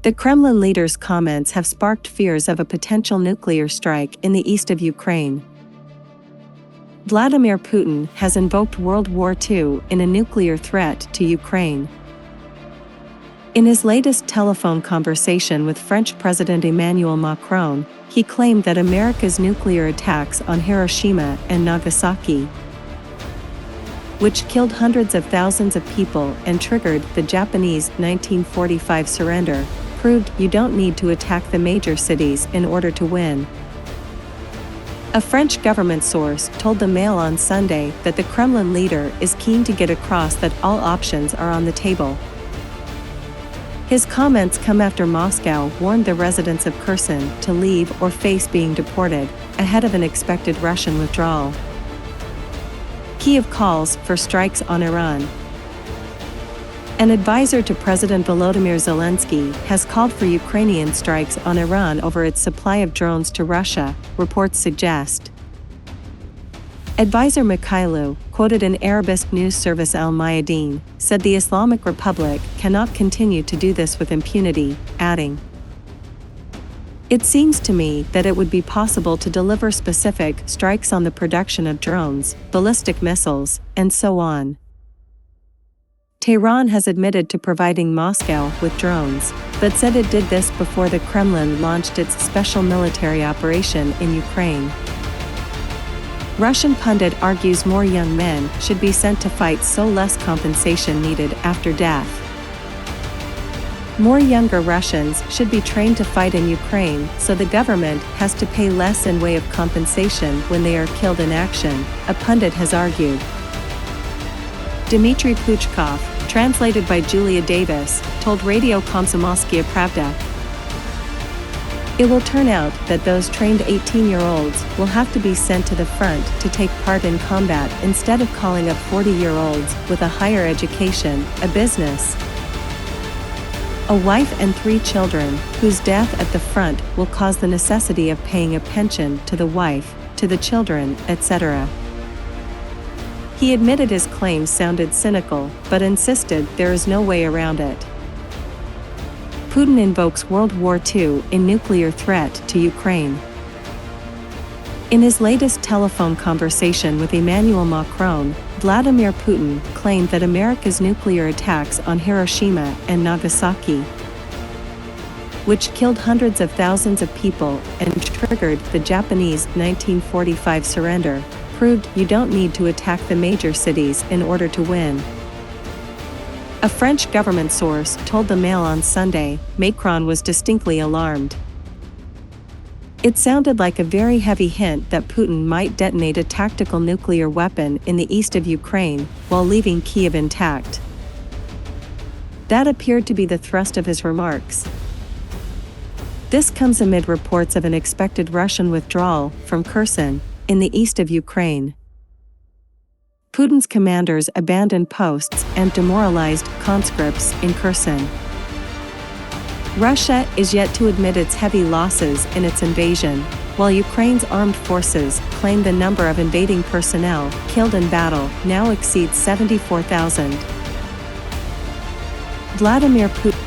The Kremlin leader's comments have sparked fears of a potential nuclear strike in the east of Ukraine. Vladimir Putin has invoked World War II in a nuclear threat to Ukraine. In his latest telephone conversation with French President Emmanuel Macron, he claimed that America's nuclear attacks on Hiroshima and Nagasaki, which killed hundreds of thousands of people and triggered the Japanese 1945 surrender, proved you don't need to attack the major cities in order to win. A French government source told the Mail on Sunday that the Kremlin leader is keen to get across that all options are on the table. His comments come after Moscow warned the residents of Kherson to leave or face being deported, ahead of an expected Russian withdrawal. Kyiv calls for strikes on Iran. An advisor to President Volodymyr Zelensky has called for Ukrainian strikes on Iran over its supply of drones to Russia, reports suggest. Advisor Mikhailu, quoted in Arabist news service Al Mayadeen, said the Islamic Republic cannot continue to do this with impunity, adding, "It seems to me that it would be possible to deliver specific strikes on the production of drones, ballistic missiles, and so on." Tehran has admitted to providing Moscow with drones, but said it did this before the Kremlin launched its special military operation in Ukraine. Russian pundit argues more young men should be sent to fight so less compensation needed after death. More younger Russians should be trained to fight in Ukraine so the government has to pay less in way of compensation when they are killed in action, a pundit has argued. Dmitry Puchkov, translated by Julia Davis, told Radio Komsomolskaya Pravda, "It will turn out that those trained 18-year-olds will have to be sent to the front to take part in combat instead of calling up 40-year-olds with a higher education, a business, a wife and 3 children, whose death at the front will cause the necessity of paying a pension to the wife, to the children, etc." He admitted his claims sounded cynical, but insisted there is no way around it. Putin invokes World War II in nuclear threat to Ukraine. In his latest telephone conversation with Emmanuel Macron, Vladimir Putin claimed that America's nuclear attacks on Hiroshima and Nagasaki, which killed hundreds of thousands of people and triggered the Japanese 1945 surrender, proved you don't need to attack the major cities in order to win. A French government source told the Mail on Sunday, Macron was distinctly alarmed. It sounded like a very heavy hint that Putin might detonate a tactical nuclear weapon in the east of Ukraine, while leaving Kyiv intact. That appeared to be the thrust of his remarks. This comes amid reports of an expected Russian withdrawal from Kherson, in the east of Ukraine. Putin's commanders abandoned posts and demoralized conscripts in Kherson. Russia is yet to admit its heavy losses in its invasion, while Ukraine's armed forces claim the number of invading personnel killed in battle now exceeds 74,000. Vladimir Putin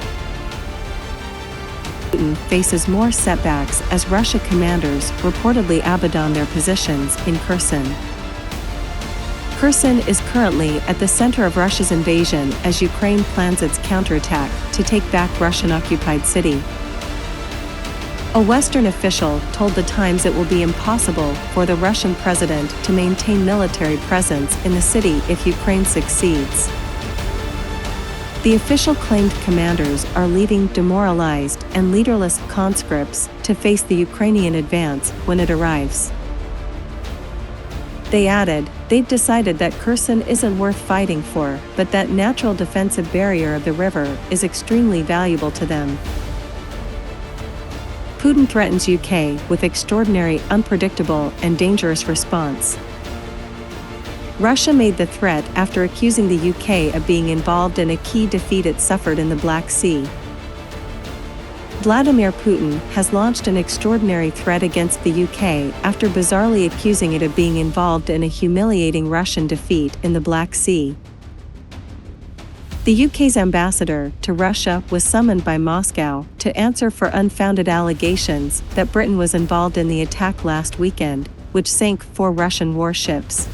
faces more setbacks as Russia commanders reportedly abandon their positions in Kherson. Kherson is currently at the center of Russia's invasion as Ukraine plans its counterattack to take back Russian-occupied city. A Western official told The Times it will be impossible for the Russian president to maintain military presence in the city if Ukraine succeeds. The official claimed commanders are leaving demoralized and leaderless conscripts to face the Ukrainian advance when it arrives. They added, they've decided that Kherson isn't worth fighting for, but that natural defensive barrier of the river is extremely valuable to them. Putin threatens UK with extraordinary, unpredictable, and dangerous response. Russia made the threat after accusing the UK of being involved in a key defeat it suffered in the Black Sea. Vladimir Putin has launched an extraordinary threat against the UK after bizarrely accusing it of being involved in a humiliating Russian defeat in the Black Sea. The UK's ambassador to Russia was summoned by Moscow to answer for unfounded allegations that Britain was involved in the attack last weekend, which sank 4 Russian warships.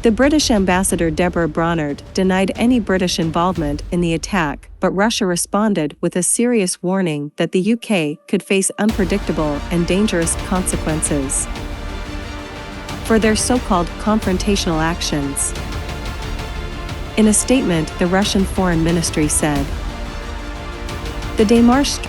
The British ambassador Deborah Brainerd denied any British involvement in the attack, but Russia responded with a serious warning that the UK could face unpredictable and dangerous consequences for their so-called confrontational actions. In a statement, the Russian Foreign Ministry said, "The démarche